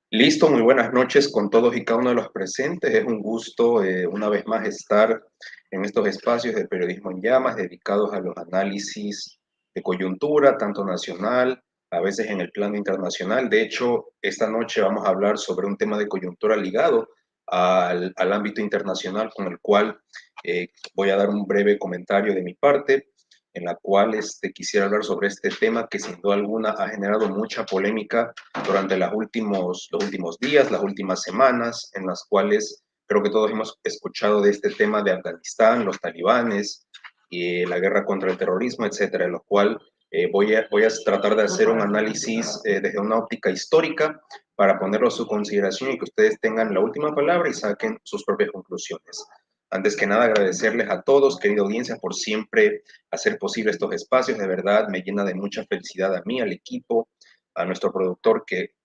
Listo, muy buenas noches con todos y cada uno de los presentes. Es un gusto una vez más estar en estos espacios de periodismo en llamas dedicados a los análisis de coyuntura, tanto nacional, a veces en el plano internacional. De hecho, esta noche vamos a hablar sobre un tema de coyuntura ligado al ámbito internacional con el cual voy a dar un breve comentario de mi parte en la cual quisiera hablar sobre este tema que sin duda alguna ha generado mucha polémica durante los últimos días, las últimas semanas, en las cuales creo que todos hemos escuchado de este tema de Afganistán, los talibanes, la guerra contra el terrorismo, etcétera, en lo cual voy a tratar de hacer un análisis desde una óptica histórica para ponerlo a su consideración y que ustedes tengan la última palabra y saquen sus propias conclusiones. Antes que nada, agradecerles a todos, querida audiencia, por siempre hacer posible estos espacios. De verdad, me llena de mucha felicidad a mí, al equipo, a nuestro productor, que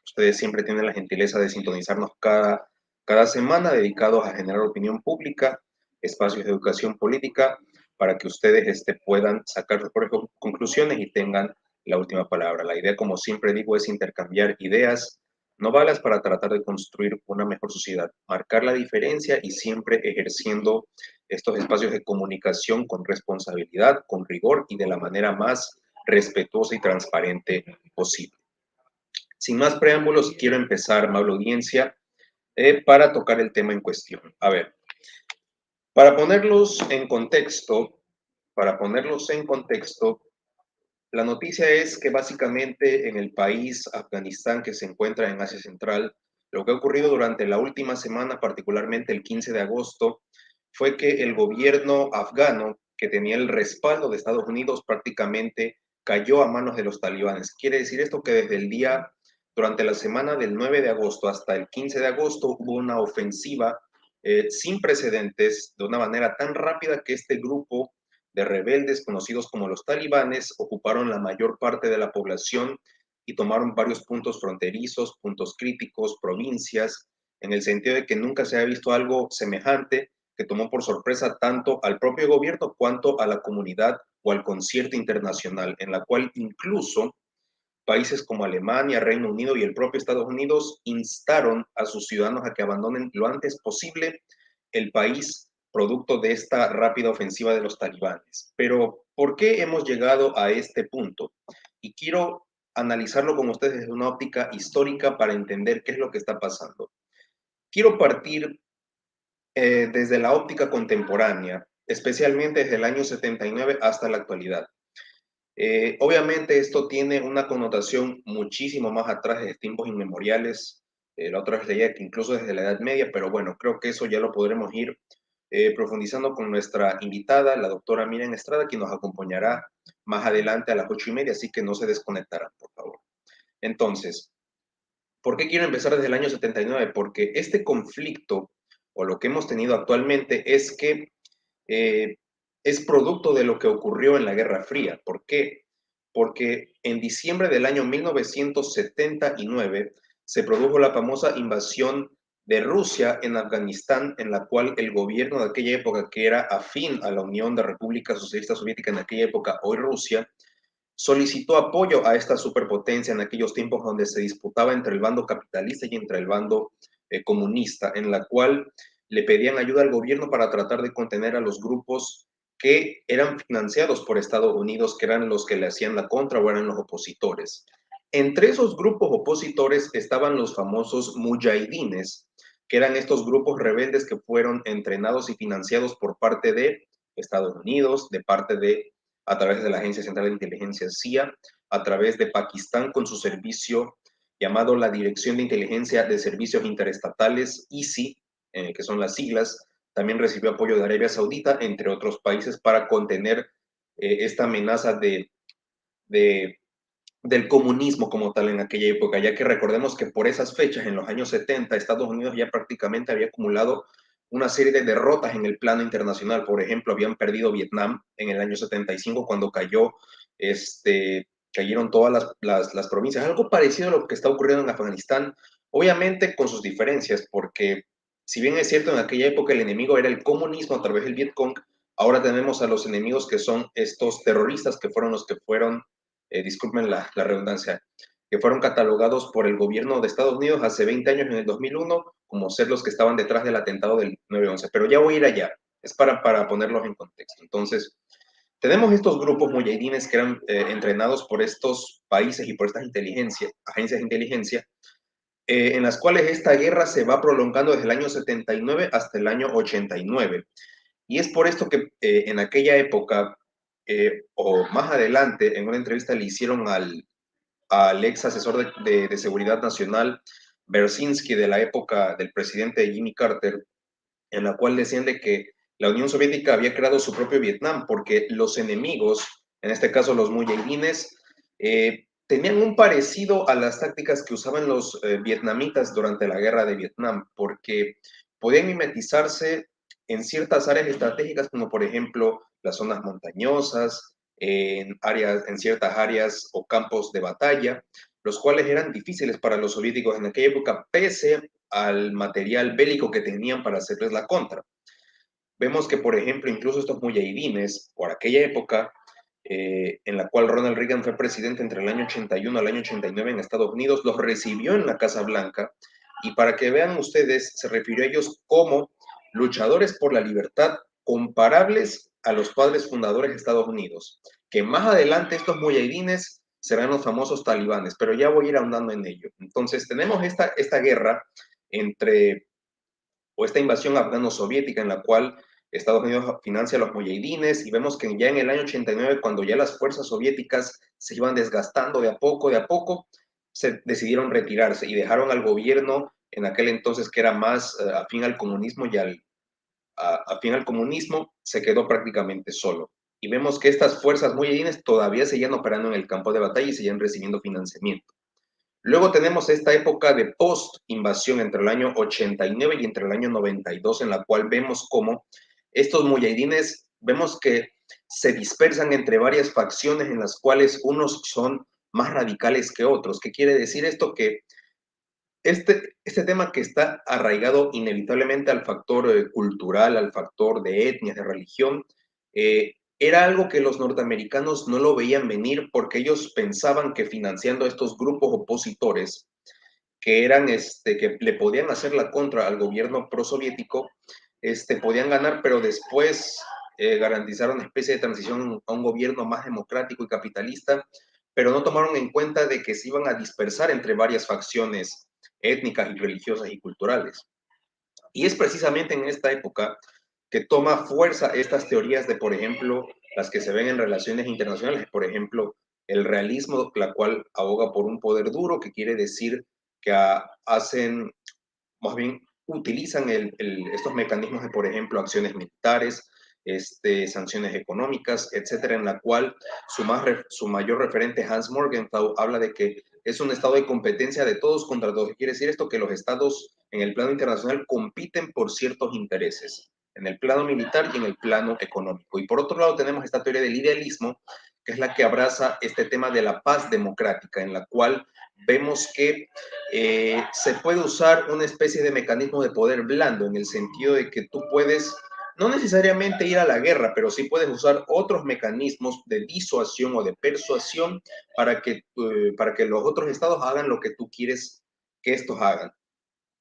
ustedes siempre tienen la gentileza de sintonizarnos cada semana, dedicados a generar opinión pública, espacios de educación política, para que ustedes puedan sacar sus propias conclusiones y tengan la última palabra. La idea, como siempre digo, es intercambiar ideas, no balas, para tratar de construir una mejor sociedad, marcar la diferencia y siempre ejerciendo estos espacios de comunicación con responsabilidad, con rigor y de la manera más respetuosa y transparente posible. Sin más preámbulos, quiero empezar, amable audiencia, para tocar el tema en cuestión. A ver, para ponerlos en contexto, para ponerlos en contexto, la noticia es que básicamente en el país Afganistán, que se encuentra en Asia Central, lo que ha ocurrido durante la última semana, particularmente el 15 de agosto, fue que el gobierno afgano, que tenía el respaldo de Estados Unidos, prácticamente cayó a manos de los talibanes. Quiere decir esto que durante la semana del 9 de agosto hasta el 15 de agosto, hubo una ofensiva sin precedentes, de una manera tan rápida que este grupo de rebeldes conocidos como los talibanes ocuparon la mayor parte de la población y tomaron varios puntos fronterizos, puntos críticos, provincias, en el sentido de que nunca se había visto algo semejante, que tomó por sorpresa tanto al propio gobierno cuanto a la comunidad o al concierto internacional, en la cual incluso países como Alemania, Reino Unido y el propio Estados Unidos instaron a sus ciudadanos a que abandonen lo antes posible el país producto de esta rápida ofensiva de los talibanes. Pero, ¿por qué hemos llegado a este punto? Y quiero analizarlo con ustedes desde una óptica histórica para entender qué es lo que está pasando. Quiero partir desde la óptica contemporánea, especialmente desde el año 79 hasta la actualidad. Obviamente esto tiene una connotación muchísimo más atrás, de tiempos inmemoriales. La otra vez leía que incluso desde la Edad Media, pero bueno, creo que eso ya lo podremos ir profundizando con nuestra invitada, la doctora Miriam Estrada, quien nos acompañará más adelante a las 8:30, así que no se desconectarán, por favor. Entonces, ¿por qué quiero empezar desde el año 79? Porque este conflicto, o lo que hemos tenido actualmente, es que eh, es producto de lo que ocurrió en la Guerra Fría. ¿Por qué? Porque en diciembre del año 1979 se produjo la famosa invasión de Rusia en Afganistán, en la cual el gobierno de aquella época, que era afín a la Unión de Repúblicas Socialistas Soviéticas en aquella época, hoy Rusia, solicitó apoyo a esta superpotencia en aquellos tiempos donde se disputaba entre el bando capitalista y entre el bando comunista, en la cual le pedían ayuda al gobierno para tratar de contener a los grupos que eran financiados por Estados Unidos, que eran los que le hacían la contra o eran los opositores. Entre esos grupos opositores estaban los famosos mujahidines, que eran estos grupos rebeldes que fueron entrenados y financiados por parte de Estados Unidos, de parte de a través de la Agencia Central de Inteligencia CIA, a través de Pakistán con su servicio llamado la Dirección de Inteligencia de Servicios Interestatales, ISI, que son las siglas. También recibió apoyo de Arabia Saudita, entre otros países, para contener esta amenaza del comunismo como tal en aquella época, ya que recordemos que por esas fechas, en los años 70, Estados Unidos ya prácticamente había acumulado una serie de derrotas en el plano internacional. Por ejemplo, habían perdido Vietnam en el año 75 cuando cayeron todas las provincias. Algo parecido a lo que está ocurriendo en Afganistán, obviamente con sus diferencias, porque si bien es cierto, en aquella época el enemigo era el comunismo a través del Vietcong, ahora tenemos a los enemigos que son estos terroristas que fueron los que fueron disculpen la redundancia, que fueron catalogados por el gobierno de Estados Unidos hace 20 años, en el 2001, como ser los que estaban detrás del atentado del 9/11. Pero ya voy a ir allá, es para ponerlos en contexto. Entonces, tenemos estos grupos muyahidines que eran entrenados por estos países y por estas agencias de inteligencia, en las cuales esta guerra se va prolongando desde el año 79 hasta el año 89. Y es por esto que en aquella época, o más adelante, en una entrevista le hicieron al ex asesor de Seguridad Nacional, Bersinski, de la época del presidente Jimmy Carter, en la cual decían de que la Unión Soviética había creado su propio Vietnam, porque los enemigos, en este caso los muyahidines, tenían un parecido a las tácticas que usaban los vietnamitas durante la guerra de Vietnam, porque podían mimetizarse en ciertas áreas estratégicas, como por ejemplo las zonas montañosas, en ciertas áreas o campos de batalla, los cuales eran difíciles para los soviéticos en aquella época, pese al material bélico que tenían para hacerles la contra. Vemos que, por ejemplo, incluso estos muyahidines, por aquella época, en la cual Ronald Reagan fue presidente entre el año 81 al año 89 en Estados Unidos, los recibió en la Casa Blanca, y para que vean ustedes, se refirió a ellos como luchadores por la libertad comparables a los padres fundadores de Estados Unidos, que más adelante estos muyahidines serán los famosos talibanes, pero ya voy a ir ahondando en ello. Entonces, tenemos esta guerra entre, o esta invasión afgano-soviética en la cual Estados Unidos financia a los mujahidines, y vemos que ya en el año 89, cuando ya las fuerzas soviéticas se iban desgastando de a poco, se decidieron retirarse y dejaron al gobierno en aquel entonces que era más afín al comunismo afín al comunismo, se quedó prácticamente solo. Y vemos que estas fuerzas mujahidines todavía seguían operando en el campo de batalla y seguían recibiendo financiamiento. Luego tenemos esta época de post-invasión entre el año 89 y entre el año 92, en la cual vemos cómo estos mujahidines, vemos que se dispersan entre varias facciones en las cuales unos son más radicales que otros. ¿Qué quiere decir esto? Que este tema que está arraigado inevitablemente al factor cultural, al factor de etnias, de religión, era algo que los norteamericanos no lo veían venir, porque ellos pensaban que financiando a estos grupos opositores, que eran, que le podían hacer la contra al gobierno prosoviético, podían ganar, pero después garantizar una especie de transición a un gobierno más democrático y capitalista, pero no tomaron en cuenta de que se iban a dispersar entre varias facciones étnicas y religiosas y culturales. Y es precisamente en esta época que toma fuerza estas teorías de, por ejemplo, las que se ven en relaciones internacionales, por ejemplo, el realismo, la cual aboga por un poder duro, que quiere decir que hacen, más bien, utilizan estos mecanismos de, por ejemplo, acciones militares, sanciones económicas, etcétera, en la cual su mayor referente, Hans Morgenthau, habla de que es un estado de competencia de todos contra todos. Quiere decir esto que los estados en el plano internacional compiten por ciertos intereses, en el plano militar y en el plano económico. Y por otro lado tenemos esta teoría del idealismo, que es la que abraza este tema de la paz democrática, en la cual vemos que se puede usar una especie de mecanismo de poder blando, en el sentido de que tú puedes no necesariamente ir a la guerra, pero sí puedes usar otros mecanismos de disuasión o de persuasión para que los otros estados hagan lo que tú quieres que estos hagan.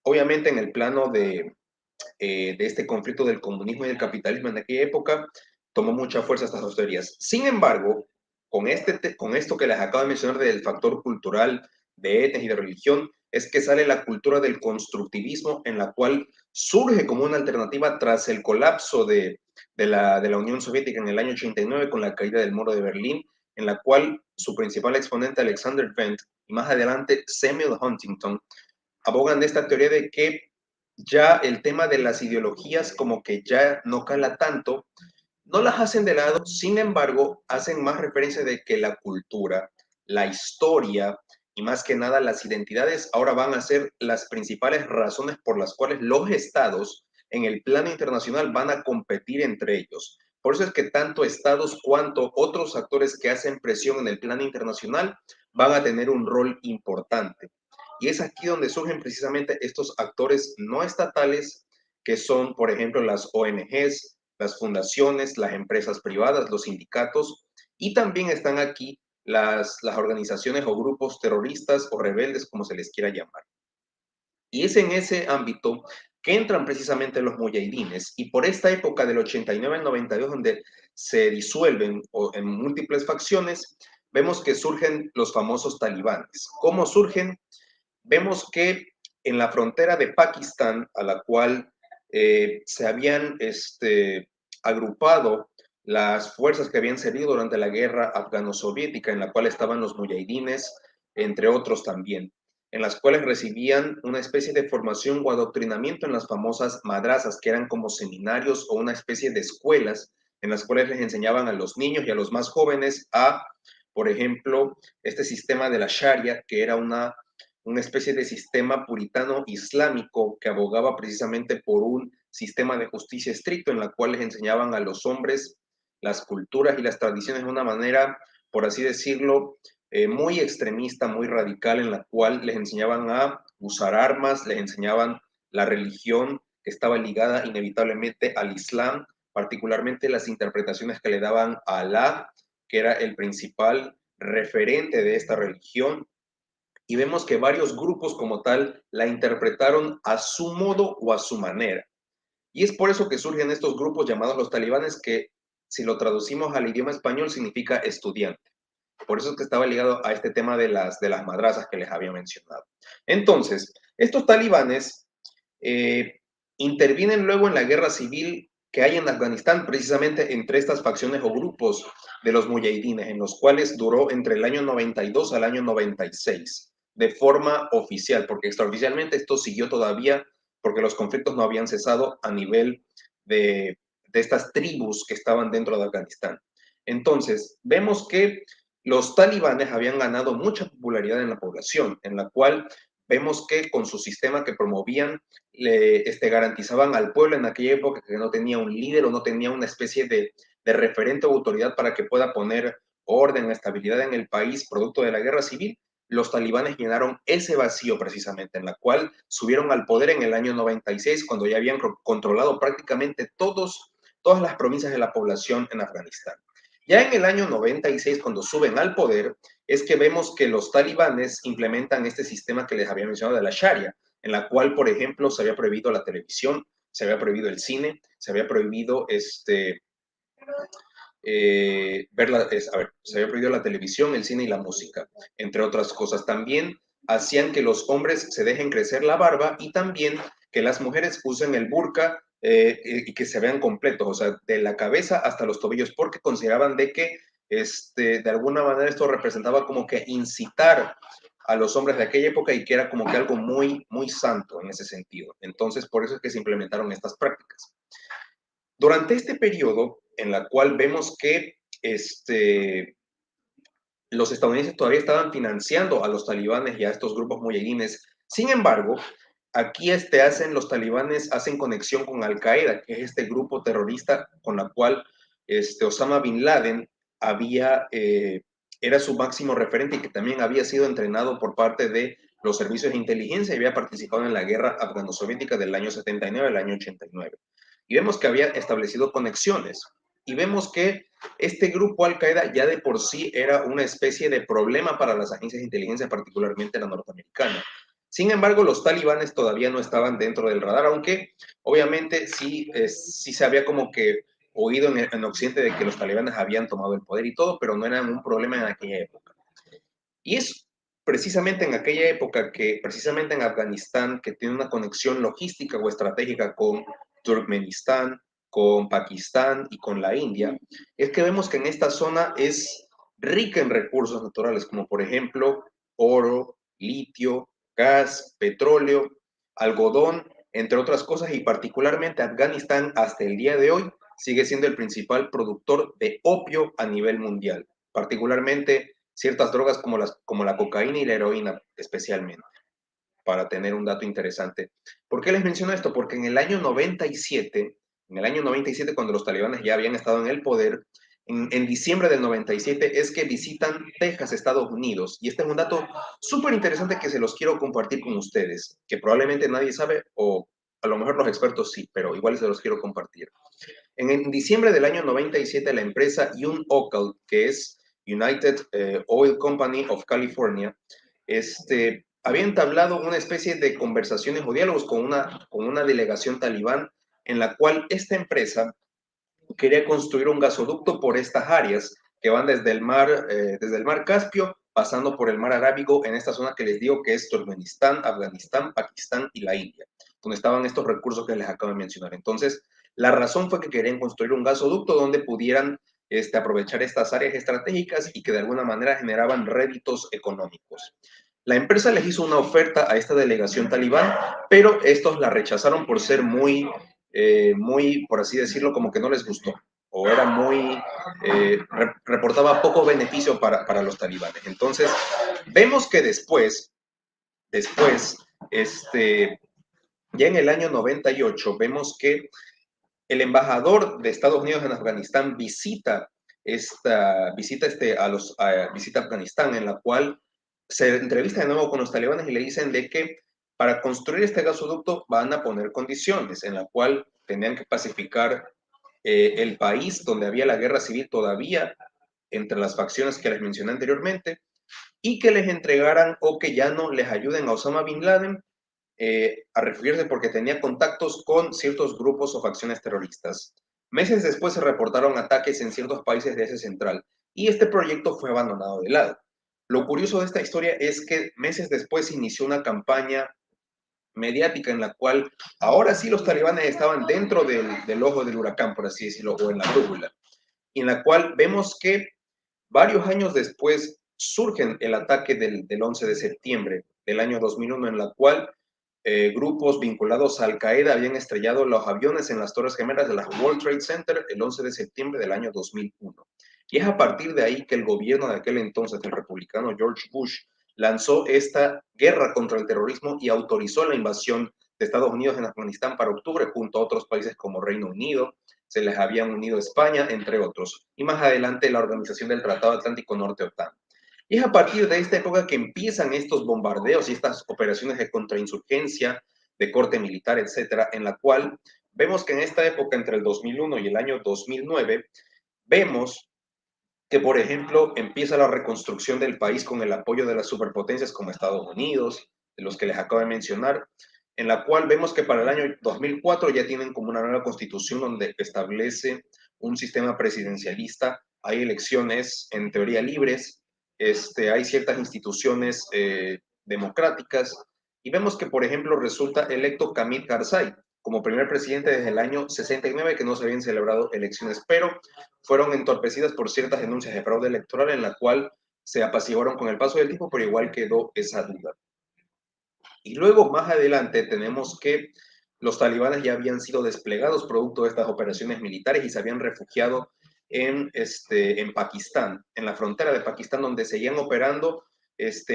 Obviamente en el plano de este conflicto del comunismo y del capitalismo en aquella época, tomó mucha fuerza estas dos teorías. Sin embargo, con esto que les acabo de mencionar del factor cultural, de etnias y de religión, es que sale la cultura del constructivismo, en la cual surge como una alternativa tras el colapso de la Unión Soviética en el año 89 con la caída del muro de Berlín, en la cual su principal exponente, Alexander Wendt, y más adelante Samuel Huntington, abogan de esta teoría de que ya el tema de las ideologías como que ya no cala tanto, no las hacen de lado, sin embargo, hacen más referencia de que la cultura, la historia y más que nada las identidades ahora van a ser las principales razones por las cuales los estados en el plano internacional van a competir entre ellos. Por eso es que tanto estados cuanto otros actores que hacen presión en el plano internacional van a tener un rol importante. Y es aquí donde surgen precisamente estos actores no estatales, que son, por ejemplo, las ONGs, las fundaciones, las empresas privadas, los sindicatos, y también están aquí las organizaciones o grupos terroristas o rebeldes, como se les quiera llamar. Y es en ese ámbito que entran precisamente los muyahidines. Y por esta época del 89 al 92, donde se disuelven en múltiples facciones, vemos que surgen los famosos talibanes. ¿Cómo surgen? Vemos que en la frontera de Pakistán, a la cual se habían agrupado las fuerzas que habían servido durante la guerra afgano-soviética, en la cual estaban los muyahidines, entre otros también, en las cuales recibían una especie de formación o adoctrinamiento en las famosas madrasas, que eran como seminarios o una especie de escuelas en las cuales les enseñaban a los niños y a los más jóvenes a, por ejemplo, este sistema de la Sharia, que era una especie de sistema puritano islámico que abogaba precisamente por un sistema de justicia estricto en la cual les enseñaban a los hombres las culturas y las tradiciones de una manera, por así decirlo, muy extremista, muy radical, en la cual les enseñaban a usar armas, les enseñaban la religión que estaba ligada inevitablemente al Islam, particularmente las interpretaciones que le daban a Alá, que era el principal referente de esta religión, y vemos que varios grupos como tal la interpretaron a su modo o a su manera. Y es por eso que surgen estos grupos llamados los talibanes, que si lo traducimos al idioma español significa estudiante. Por eso es que estaba ligado a este tema de las madrazas que les había mencionado. Entonces, estos talibanes eh, intervienen luego en la guerra civil que hay en Afganistán, precisamente entre estas facciones o grupos de los muyahidines, en los cuales duró entre el año 92 al año 96, de forma oficial, porque extraoficialmente esto siguió todavía, porque los conflictos no habían cesado a nivel de estas tribus que estaban dentro de Afganistán. Entonces, vemos que los talibanes habían ganado mucha popularidad en la población, en la cual vemos que con su sistema que promovían, garantizaban al pueblo en aquella época que no tenía un líder o no tenía una especie de referente o autoridad para que pueda poner orden, estabilidad en el país producto de la guerra civil. Los talibanes llenaron ese vacío precisamente, en la cual subieron al poder en el año 96, cuando ya habían controlado prácticamente todas las provincias de la población en Afganistán. Ya en el año 96, cuando suben al poder, es que vemos que los talibanes implementan este sistema que les había mencionado de la Sharia, en la cual, por ejemplo, se había prohibido la televisión, se había prohibido el cine, se había prohibido se había prohibido la televisión, el cine y la música, entre otras cosas. También hacían que los hombres se dejen crecer la barba y también que las mujeres usen el burka y que se vean completos, o sea, de la cabeza hasta los tobillos, porque consideraban de que de alguna manera esto representaba como que incitar a los hombres de aquella época y que era como que algo muy, muy santo en ese sentido. Entonces, por eso es que se implementaron estas prácticas. Durante este periodo, en la cual vemos que los estadounidenses todavía estaban financiando a los talibanes y a estos grupos muyahidines. Sin embargo, aquí los talibanes hacen conexión con Al-Qaeda, que es este grupo terrorista con la cual Osama Bin Laden era su máximo referente y que también había sido entrenado por parte de los servicios de inteligencia y había participado en la guerra afgano-soviética del año 79 al año 89. Y vemos que había establecido conexiones. Y vemos que este grupo Al-Qaeda ya de por sí era una especie de problema para las agencias de inteligencia, particularmente la norteamericana. Sin embargo, los talibanes todavía no estaban dentro del radar, aunque obviamente sí se había como que oído en Occidente de que los talibanes habían tomado el poder y todo, pero no eran un problema en aquella época. Y es precisamente en aquella época que, precisamente en Afganistán, que tiene una conexión logística o estratégica con Turkmenistán, con Pakistán y con la India, es que vemos que en esta zona es rica en recursos naturales, como por ejemplo oro, litio, gas, petróleo, algodón, entre otras cosas, y particularmente Afganistán hasta el día de hoy sigue siendo el principal productor de opio a nivel mundial, particularmente ciertas drogas como la cocaína y la heroína especialmente, para tener un dato interesante. ¿Por qué les menciono esto? Porque en el año 97, cuando los talibanes ya habían estado en el poder, en diciembre del 97 es que visitan Texas, Estados Unidos. Y este es un dato súper interesante que se los quiero compartir con ustedes, que probablemente nadie sabe o a lo mejor los expertos sí, pero igual se los quiero compartir. En diciembre del año 97, la empresa Yun Ocal, que es United Oil Company of California, había entablado una especie de conversaciones o diálogos con una delegación talibán en la cual esta empresa quería construir un gasoducto por estas áreas que van desde el mar Caspio, pasando por el mar Arábigo, en esta zona que les digo que es Turkmenistán, Afganistán, Pakistán y la India, donde estaban estos recursos que les acabo de mencionar. Entonces, la razón fue que querían construir un gasoducto donde pudieran aprovechar estas áreas estratégicas y que de alguna manera generaban réditos económicos. La empresa les hizo una oferta a esta delegación talibán, pero estos la rechazaron por ser muy, por así decirlo, como que no les gustó, o era reportaba poco beneficio para los talibanes. Entonces, vemos que después, ya en el año 98, vemos que el embajador de Estados Unidos en Afganistán visita Afganistán, en la cual se entrevista de nuevo con los talibanes y le dicen de que para construir este gasoducto van a poner condiciones en la cual tenían que pacificar el país donde había la guerra civil todavía entre las facciones que les mencioné anteriormente y que les entregaran o que ya no les ayuden a Osama Bin Laden a refugiarse porque tenía contactos con ciertos grupos o facciones terroristas. Meses después se reportaron ataques en ciertos países de Asia Central y este proyecto fue abandonado de lado. Lo curioso de esta historia es que meses después se inició una campaña mediática en la cual ahora sí los talibanes estaban dentro del ojo del huracán, por así decirlo, o en la brújula, y en la cual vemos que varios años después surgen el ataque del 11 de septiembre del año 2001, en la cual grupos vinculados a Al Qaeda habían estrellado los aviones en las Torres Gemelas de la World Trade Center el 11 de septiembre del año 2001. Y es a partir de ahí que el gobierno de aquel entonces, el republicano George Bush, lanzó esta guerra contra el terrorismo y autorizó la invasión de Estados Unidos en Afganistán para octubre, junto a otros países como Reino Unido, se les habían unido España, entre otros, y más adelante la Organización del Tratado Atlántico Norte, OTAN. Y es a partir de esta época que empiezan estos bombardeos y estas operaciones de contrainsurgencia, de corte militar, etcétera, en la cual vemos que en esta época, entre el 2001 y el año 2009, vemos que, por ejemplo, empieza la reconstrucción del país con el apoyo de las superpotencias como Estados Unidos, de los que les acabo de mencionar, en la cual vemos que para el año 2004 ya tienen como una nueva constitución donde establece un sistema presidencialista, hay elecciones en teoría libres, hay ciertas instituciones democráticas, y vemos que, por ejemplo, resulta electo Hamid Karzai como primer presidente desde el año 69, que no se habían celebrado elecciones, pero fueron entorpecidas por ciertas denuncias de fraude electoral en la cual se apaciguaron con el paso del tiempo, pero igual quedó esa duda. Y luego, más adelante, tenemos que los talibanes ya habían sido desplegados producto de estas operaciones militares y se habían refugiado en Pakistán, en la frontera de Pakistán, donde seguían operando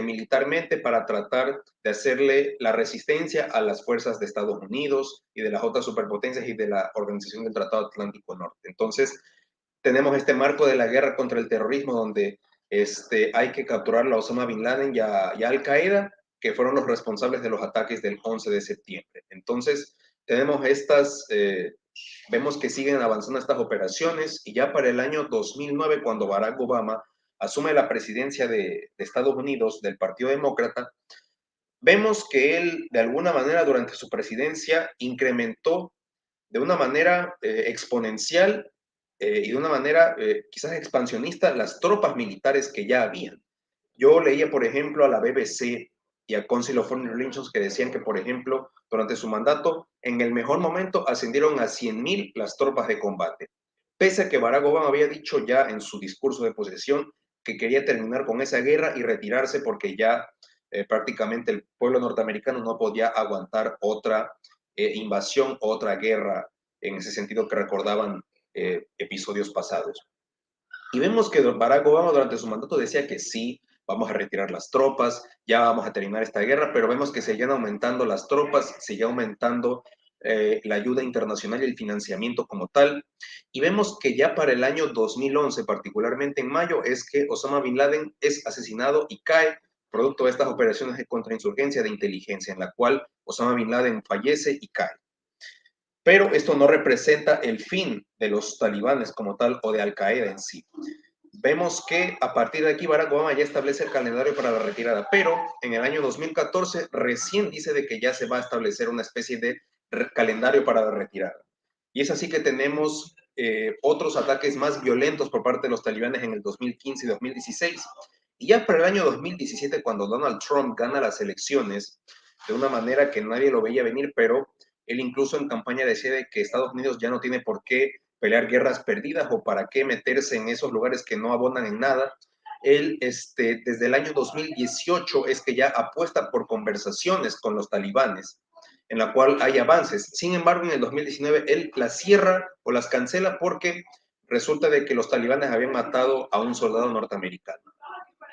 militarmente para tratar de hacerle la resistencia a las fuerzas de Estados Unidos y de las otras superpotencias y de la Organización del Tratado Atlántico Norte. Entonces, tenemos este marco de la guerra contra el terrorismo donde hay que capturar a Osama Bin Laden y a Al Qaeda, que fueron los responsables de los ataques del 11 de septiembre. Entonces, tenemos vemos que siguen avanzando estas operaciones y ya para el año 2009, cuando Barack Obama asume la presidencia de Estados Unidos del Partido Demócrata, vemos que él, de alguna manera, durante su presidencia, incrementó de una manera exponencial y de una manera quizás expansionista las tropas militares que ya habían. Yo leía, por ejemplo, a la BBC y a Council of Foreign Relations que decían que, por ejemplo, durante su mandato, en el mejor momento ascendieron a 100.000 las tropas de combate, pese a que Barack Obama había dicho ya en su discurso de posesión que quería terminar con esa guerra y retirarse porque ya prácticamente el pueblo norteamericano no podía aguantar otra invasión, otra guerra, en ese sentido que recordaban episodios pasados. Y vemos que Barack Obama durante su mandato decía que sí, vamos a retirar las tropas, ya vamos a terminar esta guerra, pero vemos que seguían aumentando las tropas, seguía aumentando la ayuda internacional y el financiamiento como tal. Y vemos que ya para el año 2011, particularmente en mayo, es que Osama Bin Laden es asesinado y cae producto de estas operaciones de contrainsurgencia de inteligencia, en la cual Osama Bin Laden fallece y cae. Pero esto no representa el fin de los talibanes como tal o de Al Qaeda en sí. vemos que a partir de aquí Barack Obama ya establece el calendario para la retirada, pero en el año 2014 recién dice de que ya se va a establecer una especie de calendario para la retirada. Y es así que tenemos otros ataques más violentos por parte de los talibanes en el 2015 y 2016. Y ya para el año 2017, cuando Donald Trump gana las elecciones, de una manera que nadie lo veía venir, pero él incluso en campaña decía de que Estados Unidos ya no tiene por qué pelear guerras perdidas o para qué meterse en esos lugares que no abonan en nada. Él, desde el año 2018 es que ya apuesta por conversaciones con los talibanes, en la cual hay avances. Sin embargo, en el 2019 él las cierra o las cancela porque resulta de que los talibanes habían matado a un soldado norteamericano.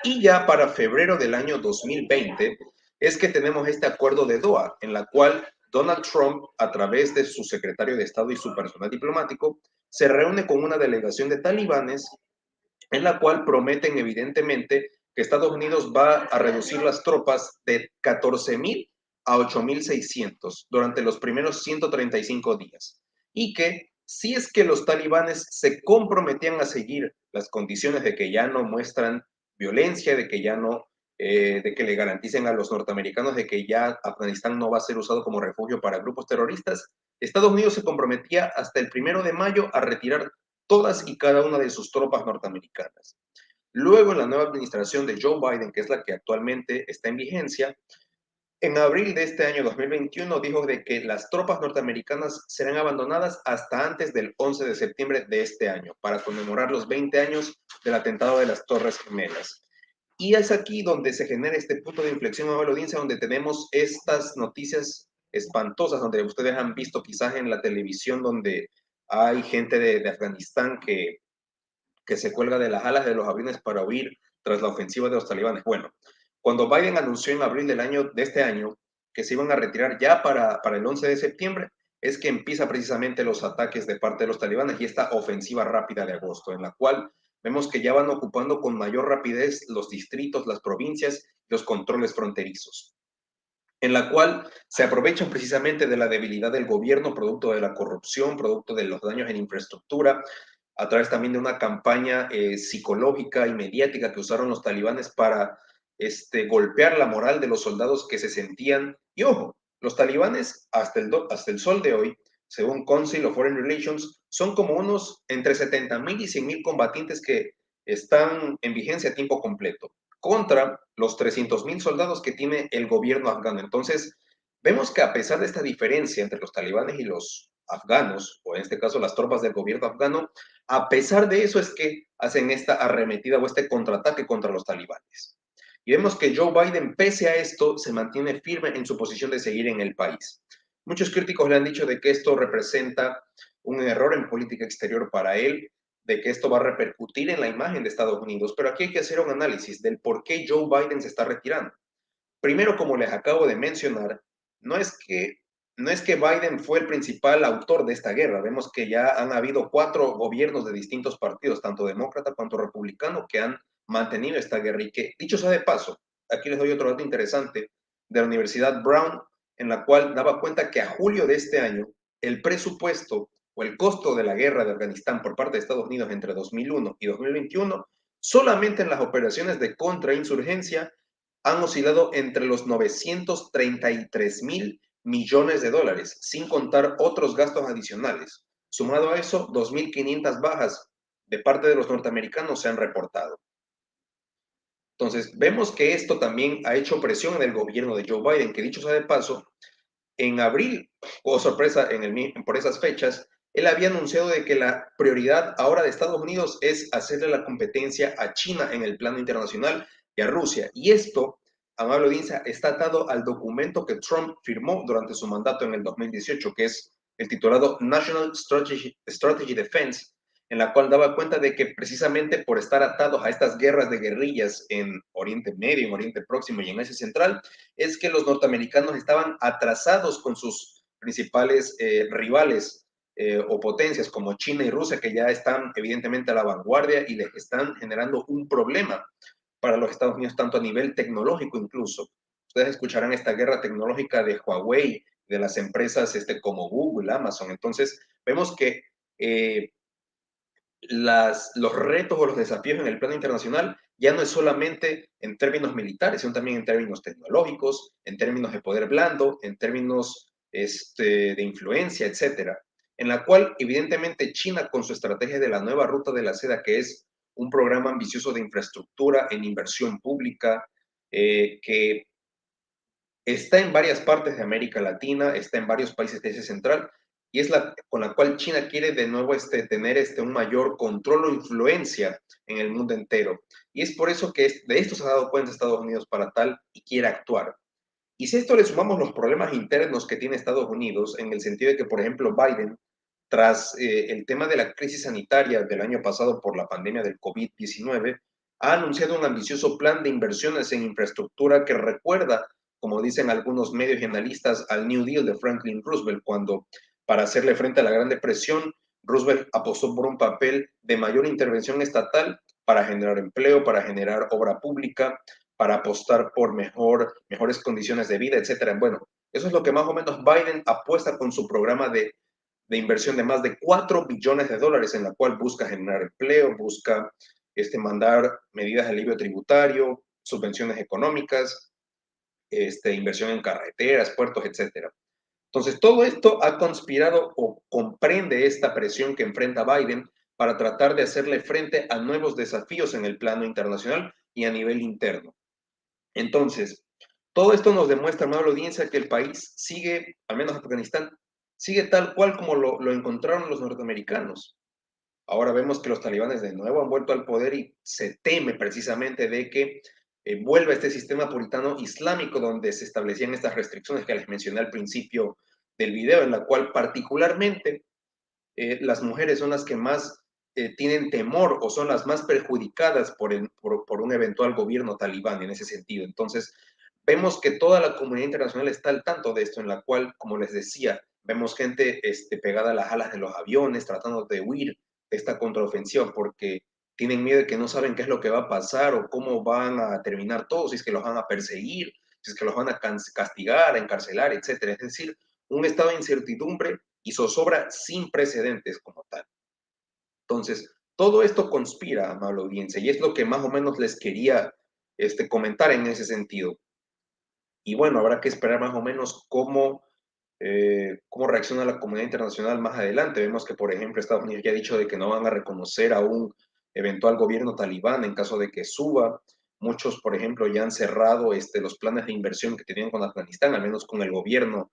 Y ya para febrero del año 2020 es que tenemos este acuerdo de Doha, en la cual Donald Trump, a través de su secretario de Estado y su personal diplomático, se reúne con una delegación de talibanes en la cual prometen evidentemente que Estados Unidos va a reducir las tropas de 14,000 a 8,600 durante los primeros 135 días. Y que si es que los talibanes se comprometían a seguir las condiciones de que ya no muestran violencia, de que ya no, de que le garanticen a los norteamericanos de que ya Afganistán no va a ser usado como refugio para grupos terroristas, Estados Unidos se comprometía hasta el 1 de mayo a retirar todas y cada una de sus tropas norteamericanas. Luego, en la nueva administración de Joe Biden, que es la que actualmente está en vigencia, en abril de este año 2021 dijo de que las tropas norteamericanas serán abandonadas hasta antes del 11 de septiembre de este año, para conmemorar los 20 años del atentado de las Torres Gemelas. Y es aquí donde se genera este punto de inflexión, a la audiencia, donde tenemos estas noticias espantosas, donde ustedes han visto quizás en la televisión, donde hay gente de Afganistán que se cuelga de las alas de los aviones para huir tras la ofensiva de los talibanes. Bueno, cuando Biden anunció en abril de este año que se iban a retirar ya para el 11 de septiembre, es que empieza precisamente los ataques de parte de los talibanes y esta ofensiva rápida de agosto, en la cual vemos que ya van ocupando con mayor rapidez los distritos, las provincias, los controles fronterizos, en la cual se aprovechan precisamente de la debilidad del gobierno, producto de la corrupción, producto de los daños en infraestructura, a través también de una campaña psicológica y mediática que usaron los talibanes para golpear la moral de los soldados que se sentían. Y ojo, los talibanes hasta el sol de hoy, según Council of Foreign Relations, son como unos entre 70,000 y 100,000 combatientes que están en vigencia a tiempo completo, contra los 300,000 soldados que tiene el gobierno afgano. Entonces, vemos que a pesar de esta diferencia entre los talibanes y los afganos, o en este caso las tropas del gobierno afgano, a pesar de eso es que hacen esta arremetida o este contraataque contra los talibanes. Y vemos que Joe Biden, pese a esto, se mantiene firme en su posición de seguir en el país. Muchos críticos le han dicho de que esto representa un error en política exterior para él, de que esto va a repercutir en la imagen de Estados Unidos, pero aquí hay que hacer un análisis del por qué Joe Biden se está retirando. Primero, como les acabo de mencionar, no es que, no es que Biden fue el principal autor de esta guerra. Vemos que ya han habido 4 gobiernos de distintos partidos, tanto demócrata cuanto republicano, que han mantenido esta guerra. Y que, dicho sea de paso, aquí les doy otro dato interesante de la Universidad Brown, en la cual daba cuenta que a julio de este año, el presupuesto o el costo de la guerra de Afganistán por parte de Estados Unidos entre 2001 y 2021, solamente en las operaciones de contrainsurgencia, han oscilado entre los 933,000 millones de dólares, sin contar otros gastos adicionales. Sumado a eso, 2,500 bajas de parte de los norteamericanos se han reportado. Entonces, vemos que esto también ha hecho presión en el gobierno de Joe Biden, que dicho sea de paso, en abril, o sorpresa, por esas fechas, él había anunciado de que la prioridad ahora de Estados Unidos es hacerle la competencia a China en el plano internacional y a Rusia. Y esto, amable audiencia, está atado al documento que Trump firmó durante su mandato en el 2018, que es el titulado National Strategy Defense, en la cual daba cuenta de que precisamente por estar atados a estas guerras de guerrillas en Oriente Medio, en Oriente Próximo y en Asia Central, es que los norteamericanos estaban atrasados con sus principales rivales o potencias como China y Rusia, que ya están evidentemente a la vanguardia y les están generando un problema para los Estados Unidos, tanto a nivel tecnológico incluso. Ustedes escucharán esta guerra tecnológica de Huawei, de las empresas como Google, Amazon. Entonces, vemos que los retos o los desafíos en el plano internacional ya no es solamente en términos militares, sino también en términos tecnológicos, en términos de poder blando, en términos de influencia, etcétera. En la cual, evidentemente, China, con su estrategia de la nueva ruta de la seda, que es un programa ambicioso de infraestructura en inversión pública, que está en varias partes de América Latina, está en varios países de Asia Central, y es la con la cual China quiere de nuevo tener un mayor control o influencia en el mundo entero. Y es por eso que de esto se ha dado cuenta Estados Unidos para tal y quiere actuar. Y si a esto le sumamos los problemas internos que tiene Estados Unidos, en el sentido de que, por ejemplo, Biden, tras el tema de la crisis sanitaria del año pasado por la pandemia del COVID-19, ha anunciado un ambicioso plan de inversiones en infraestructura que recuerda, como dicen algunos medios y analistas, al New Deal de Franklin Roosevelt, cuando para hacerle frente a la Gran Depresión, Roosevelt apostó por un papel de mayor intervención estatal para generar empleo, para generar obra pública, para apostar por mejores condiciones de vida, etcétera. Bueno, eso es lo que más o menos Biden apuesta con su programa de inversión de más de 4 billones de dólares, en la cual busca generar empleo, busca mandar medidas de alivio tributario, subvenciones económicas, inversión en carreteras, puertos, etcétera. Entonces, todo esto ha conspirado o comprende esta presión que enfrenta Biden para tratar de hacerle frente a nuevos desafíos en el plano internacional y a nivel interno. Entonces, todo esto nos demuestra, amable audiencia, que el país sigue, al menos Afganistán, sigue tal cual como lo encontraron los norteamericanos. Ahora vemos que los talibanes de nuevo han vuelto al poder y se teme precisamente de que vuelva este sistema puritano islámico donde se establecían estas restricciones que les mencioné al principio del video, en la cual particularmente las mujeres son las que más tienen temor o son las más perjudicadas por un eventual gobierno talibán en ese sentido. Entonces, vemos que toda la comunidad internacional está al tanto de esto, en la cual, como les decía, vemos gente pegada a las alas de los aviones, tratando de huir de esta contraofensiva, porque tienen miedo de que no saben qué es lo que va a pasar o cómo van a terminar todos, si es que los van a perseguir, si es que los van a castigar, a encarcelar, etcétera. Es decir, un estado de incertidumbre y zozobra sin precedentes como tal. Entonces, todo esto conspira, amable audiencia, y es lo que más o menos les quería comentar en ese sentido. Y bueno, habrá que esperar más o menos cómo reacciona la comunidad internacional más adelante. Vemos que, por ejemplo, Estados Unidos ya ha dicho de que no van a reconocer a un eventual gobierno talibán en caso de que suba. Muchos, por ejemplo, ya han cerrado los planes de inversión que tenían con Afganistán, al menos con el gobierno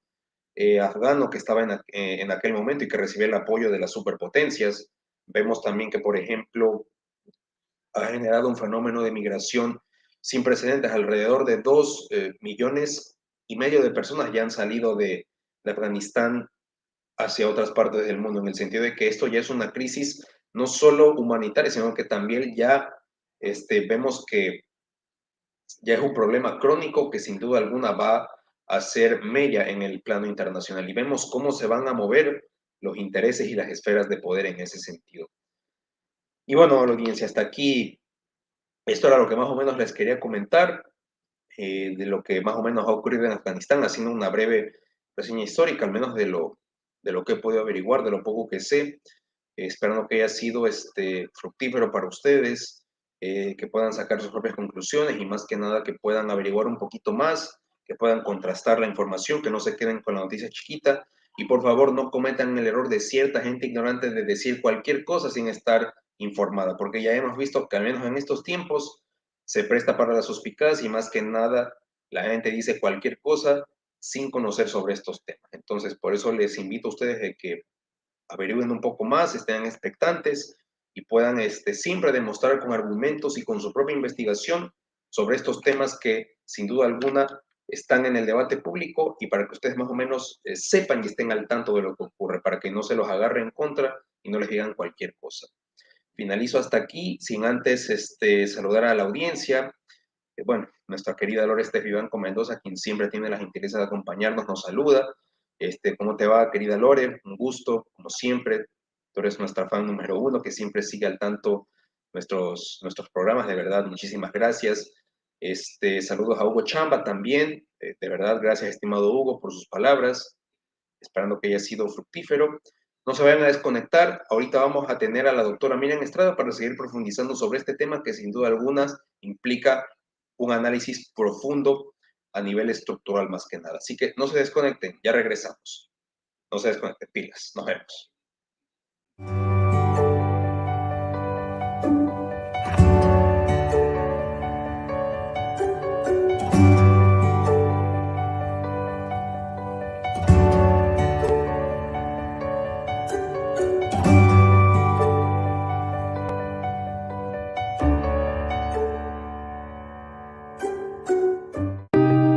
afgano que estaba en aquel momento y que recibía el apoyo de las superpotencias. Vemos también que, por ejemplo, ha generado un fenómeno de migración sin precedentes. Alrededor de 2,5 millones de personas ya han salido de Afganistán hacia otras partes del mundo, en el sentido de que esto ya es una crisis no solo humanitaria, sino que también ya vemos que ya es un problema crónico que sin duda alguna va a hacer mella en el plano internacional y vemos cómo se van a mover los intereses y las esferas de poder en ese sentido. Y bueno, audiencia, hasta aquí, esto era lo que más o menos les quería comentar de lo que más o menos ha ocurrido en Afganistán, haciendo una breve reseña histórica, al menos de lo que he podido averiguar, de lo poco que sé, esperando que haya sido fructífero para ustedes, que puedan sacar sus propias conclusiones y más que nada que puedan averiguar un poquito más, que puedan contrastar la información, que no se queden con la noticia chiquita y por favor no cometan el error de cierta gente ignorante de decir cualquier cosa sin estar informada, porque ya hemos visto que al menos en estos tiempos se presta para la suspicacia y más que nada la gente dice cualquier cosa sin conocer sobre estos temas. Entonces, por eso les invito a ustedes de que averigüen un poco más, estén expectantes y puedan siempre demostrar con argumentos y con su propia investigación sobre estos temas que sin duda alguna están en el debate público y para que ustedes más o menos sepan y estén al tanto de lo que ocurre, para que no se los agarre en contra y no les digan cualquier cosa. Finalizo hasta aquí, sin antes saludar a la audiencia. Bueno, nuestra querida Lore Vivanco Mendoza, quien siempre tiene la gentileza de acompañarnos, nos saluda. ¿Cómo te va, querida Lore? Un gusto, como siempre. Tú eres nuestra fan número uno, que siempre sigue al tanto nuestros programas, de verdad, muchísimas gracias. Saludos a Hugo Chamba también, de verdad, gracias, estimado Hugo, por sus palabras, esperando que haya sido fructífero. No se vayan a desconectar. Ahorita vamos a tener a la doctora Miriam Estrada para seguir profundizando sobre este tema que sin duda alguna implica un análisis profundo a nivel estructural más que nada. Así que no se desconecten, ya regresamos. No se desconecten, pilas. Nos vemos.